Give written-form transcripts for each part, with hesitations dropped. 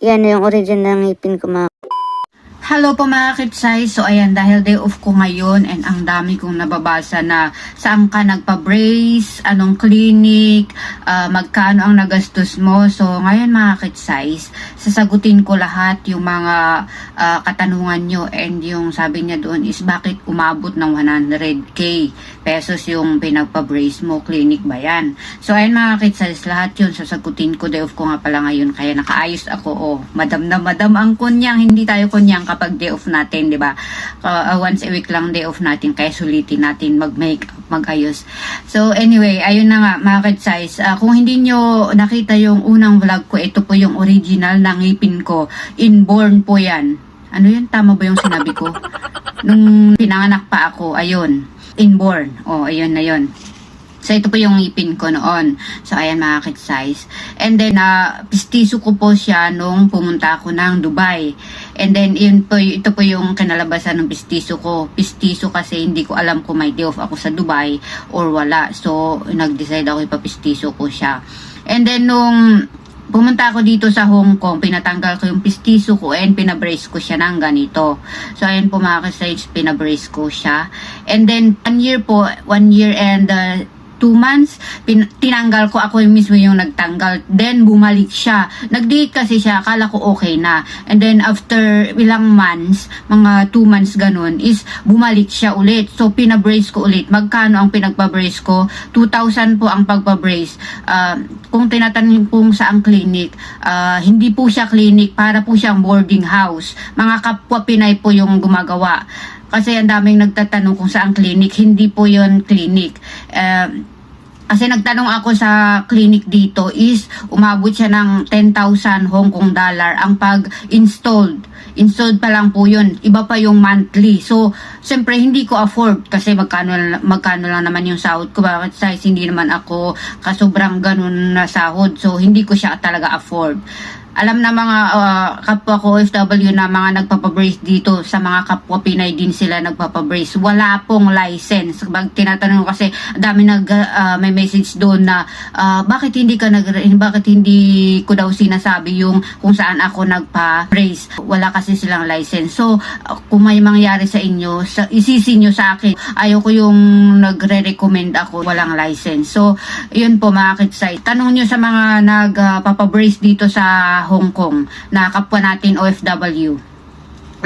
Yan yung original ng ngipin ko mga. Hello po mga kitsay. So ayan, dahil day off ko ngayon and ang dami kong nababasa na saan ka nagpa-brace, anong clinic, magkano ang nagastos mo. So ngayon mga kitsay, sasagutin ko lahat yung mga katanungan nyo, and yung sabi niya doon is bakit umabot ng 100k pesos yung pinagpa-brace mo, clinic ba yan? So ayan mga kitsay, lahat yun sasagutin ko. Day off ko nga pala ngayon kaya nakaayos ako. Oh, madam na madam ang kunyang, hindi tayo kunyang kapag day off natin, di ba? Once a week lang day off natin, kaya sulitin natin mag-makeup, mag-ayos. So anyway, ayun na nga mga kitsay, kung hindi nyo nakita yung unang vlog ko, ito po yung original na ngipin ko. Inborn po yan. Ano yan? Tama ba yung sinabi ko? Nung pinanganak pa ako, ayun. Inborn. Oh, ayun na yun. So, ito po yung ngipin ko noon. So, ayan mga kit-size. And then, pistiso ko po siya nung pumunta ako ng Dubai. And then, ito po yung kinalabasan ng pistiso ko. Pistiso kasi hindi ko alam kung may day off ako sa Dubai or wala. So, nag-decide ako ipapistiso ko siya. And then, nung pumunta ako dito sa Hong Kong, pinatanggal ko yung pistiso ko and pinabrace ko siya ng ganito. So, ayan po mga kit-size, pinabrace ko siya. And then, 1 year and 2 months, tinanggal ko, ako yung mismo yung nagtanggal. Then, bumalik siya. Nag-date kasi siya, akala ko okay na. And then, after ilang months, mga 2 months ganun, is bumalik siya ulit. So, pinabrace ko ulit. Magkano ang pinagpabrace ko? 2,000 po ang pagpabrace. Kung tinatanong kung saang clinic, hindi po siya clinic, para po siyang boarding house. Mga kapwa Pinay po yung gumagawa. Kasi ang daming nagtatanong kung saan clinic, hindi po yon clinic. Kasi nagtanong ako sa clinic dito is umabot siya ng 10,000 Hong Kong dollar ang pag-installed. Installed pa lang po yun. Iba pa yung monthly. So, siyempre hindi ko afford kasi magkano lang naman yung sahod ko. Bakit size hindi naman ako kasobrang ganun na sahod. So, hindi ko siya talaga afford. Alam na mga kapwa ko OFW na mga nagpapabrace dito, sa mga kapwa Pinay din sila nagpapabrace. Wala pong license. Tinatanong kasi dami may message doon na bakit hindi ko daw sinasabi yung kung saan ako nagpa-brace. Wala kasi silang license. So kung may mangyari sa inyo, isisi nyo sa akin. Ayaw ko yung nagre-recommend ako walang license. So yun po mga kitsay. Tanong nyo sa mga nagpapabrace dito sa Hong Kong na kapwa natin OFW.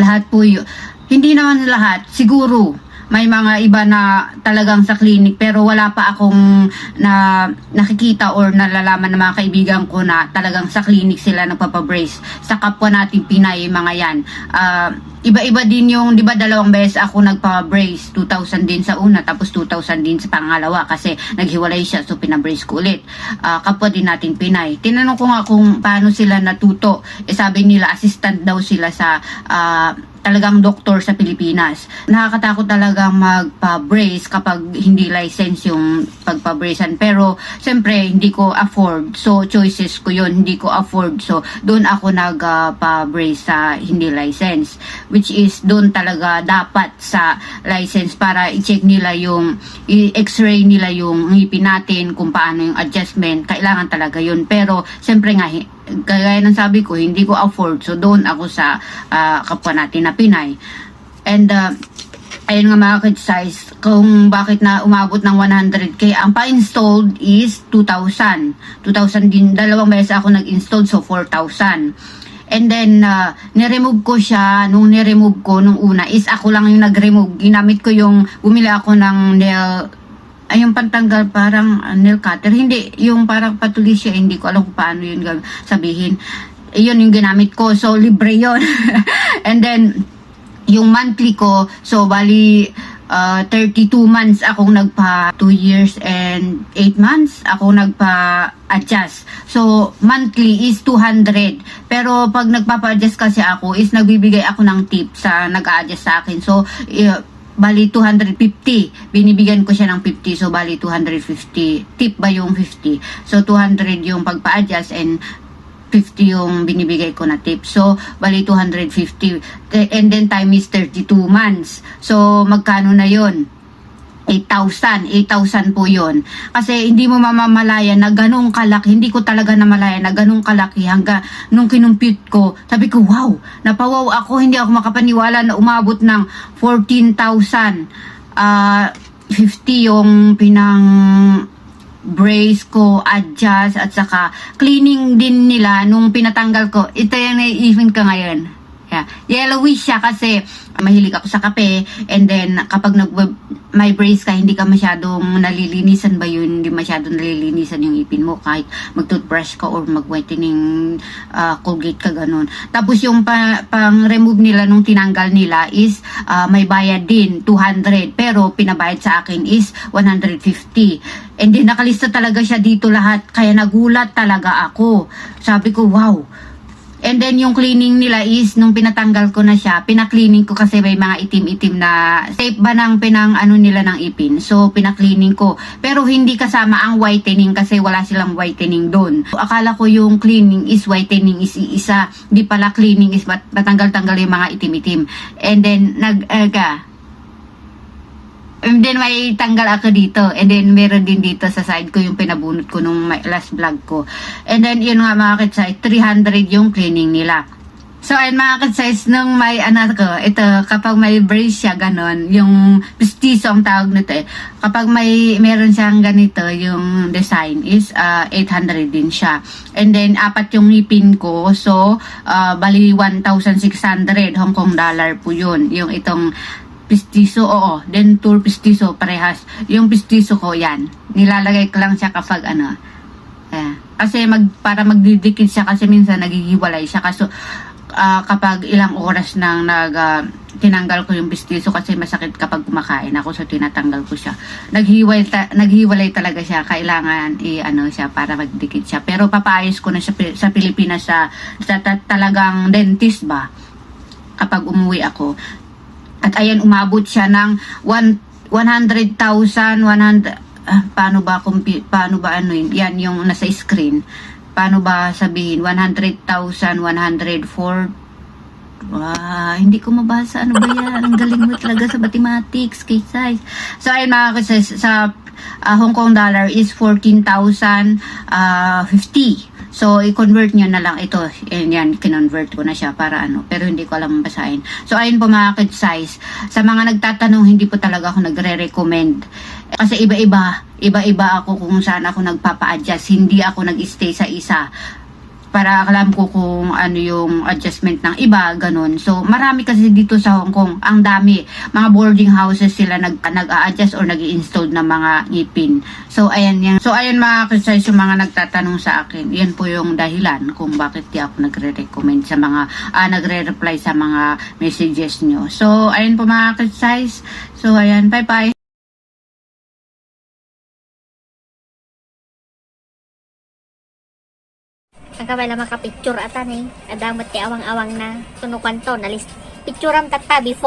Lahat po yun. Hindi naman lahat. Siguro may mga iba na talagang sa clinic pero wala pa akong nakikita or nalalaman ng mga kaibigan ko na talagang sa clinic sila nagpapabrace. Sa kapwa natin Pinay, mga yan. Iba-iba din yung, di ba 2 beses ako nagpa-brace, 2,000 din sa una, tapos 2,000 din sa pangalawa kasi naghiwalay siya, so pinabrace ko ulit. Kapwa din natin Pinay. Tinanong ko nga kung paano sila natuto. Sabi nila, assistant daw sila sa talagang doktor sa Pilipinas. Nakakatakot talagang magpa-brace kapag hindi license yung pagpa-bracean. Pero, siyempre, hindi ko afford. So, choices ko yun. Hindi ko afford. So, doon ako nagpa-brace sa hindi license. Which is, doon talaga dapat sa license para i-check nila yung, i-x-ray nila yung ngipin natin, kung paano yung adjustment. Kailangan talaga yun. Pero, siyempre nga, kagaya ng sabi ko, hindi ko afford. So, doon ako sa kapwa natin na Pinay. And, ayun nga mga kit-size, kung bakit na umabot ng 100k, ang pa-installed is 2,000. 2,000 din, 2 beses ako nag-install, so 4,000. And then, niremove ko siya. Nung niremove ko, nung una, is ako lang yung nag-remove. Ginamit ko yung, bumili ako ng nail, ay yung pantanggal parang nail cutter. Hindi, yung parang patulis siya. Hindi ko alam kung paano yun sabihin. Yun yung ginamit ko. So, libre yun. And then, yung monthly ko, so, bali, 32 months akong 2 years and 8 months akong nagpa-adjust. So, monthly is 200. Pero, pag nagpapa-adjust kasi ako, is nagbibigay ako ng tip sa nag-a-adjust sa akin. So, bali 250. Binibigyan ko siya ng 50. So, bali 250. Tip ba yung 50? So, 200 yung pagpa-adjust and 50 yung binibigay ko na tip. So, bali 250. And then, time is 32 months. So, magkano na yon? 8,000 po yun. Kasi hindi mo mamamalaya na ganong kalaki, hindi ko talaga namalaya na ganong kalaki hanggang nung kinumpute ko. Sabi ko, wow, napawaw ako, hindi ako makapaniwala na umabot ng 14,000. 50 yung pinang brace ko, adjust, at saka cleaning din nila nung pinatanggal ko. Ito yung nai-even ka ngayon. Yeah. Yellowish siya kasi mahilig ako sa kape, and then kapag may brace ka, hindi ka masyadong nalilinisan ba yun, hindi masyadong nalilinisan yung ipin mo kahit mag-toothbrush ka or mag-whitening Colgate ka, ganun. Tapos yung pang-remove nila nung tinanggal nila is may bayad din, 200, pero pinabayad sa akin is 150. And then nakalista talaga siya dito lahat, kaya nagulat talaga ako. Sabi ko, wow. And then yung cleaning nila is nung pinatanggal ko na siya, pinakleaning ko kasi may mga itim-itim na tape ba ng pinang ano nila ng ipin. So pinakleaning ko. Pero hindi kasama ang whitening kasi wala silang whitening doon. So, akala ko yung cleaning is whitening is isa. Di pala cleaning is matanggal-tanggal yung mga itim-itim. And then and then may tanggal ako dito. And then meron din dito sa side ko yung pinabunot ko nung last vlog ko. And then yun nga mga kidsay, 300 yung cleaning nila. So ayun mga kidsay, nung may anak ko, ito kapag may brace siya ganon, yung pistiso ang tawag nito eh. Kapag meron siyang ganito, yung design is 800 din siya. And then apat yung ngipin ko, so bali 1,600 Hong Kong dollar po yun. Yung itong pistiso, oo. Denture pistiso, parehas. Yung pistiso ko, yan. Nilalagay ko lang siya kapag ano. Kasi para magdidikit siya kasi minsan nagihiwalay siya. Kaso kapag ilang oras nang tinanggal ko yung pistiso kasi masakit kapag kumakain ako, so tinatanggal ko siya. Naghiwalay talaga siya. Kailangan i-ano siya para magdikit siya. Pero papaayos ko na siya sa Pilipinas sa talagang dentist ba kapag umuwi ako. At ayan, umabot siya ng 100,000, paano ba ano yun? Yan yung nasa screen. Paano ba sabihin? 100,000, 104. Hindi ko mabasa. Ano ba yan? Ang galing mo talaga sa mathematics, K-size. So, ayun mga kids, sa Hong Kong dollar is 14,050. So, i-convert nyo na lang ito. Yan, kinonvert ko na siya para ano. Pero hindi ko alam basahin. So, ayun po mga kid size. Sa mga nagtatanong, hindi po talaga ako nagre-recommend. Kasi iba-iba ako kung saan ako nagpapa-adjust. Hindi ako nag-stay sa isa. Para alam ko kung ano yung adjustment ng iba, ganun. So, marami kasi dito sa Hong Kong. Ang dami. Mga boarding houses sila nag-a-adjust or nag-i-install ng mga ngipin. So, ayan yan. So, ayan mga kids, yung mga nagtatanong sa akin. Yan po yung dahilan kung bakit di ako nagre-recommend sa mga, nagre-reply sa mga messages nyo. So, ayan po mga kids. So, ayan. Bye-bye. Ang kamay lang makapicture atan eh. Adamot ti awang-awang na tunukan to. Nalis picture am tata before.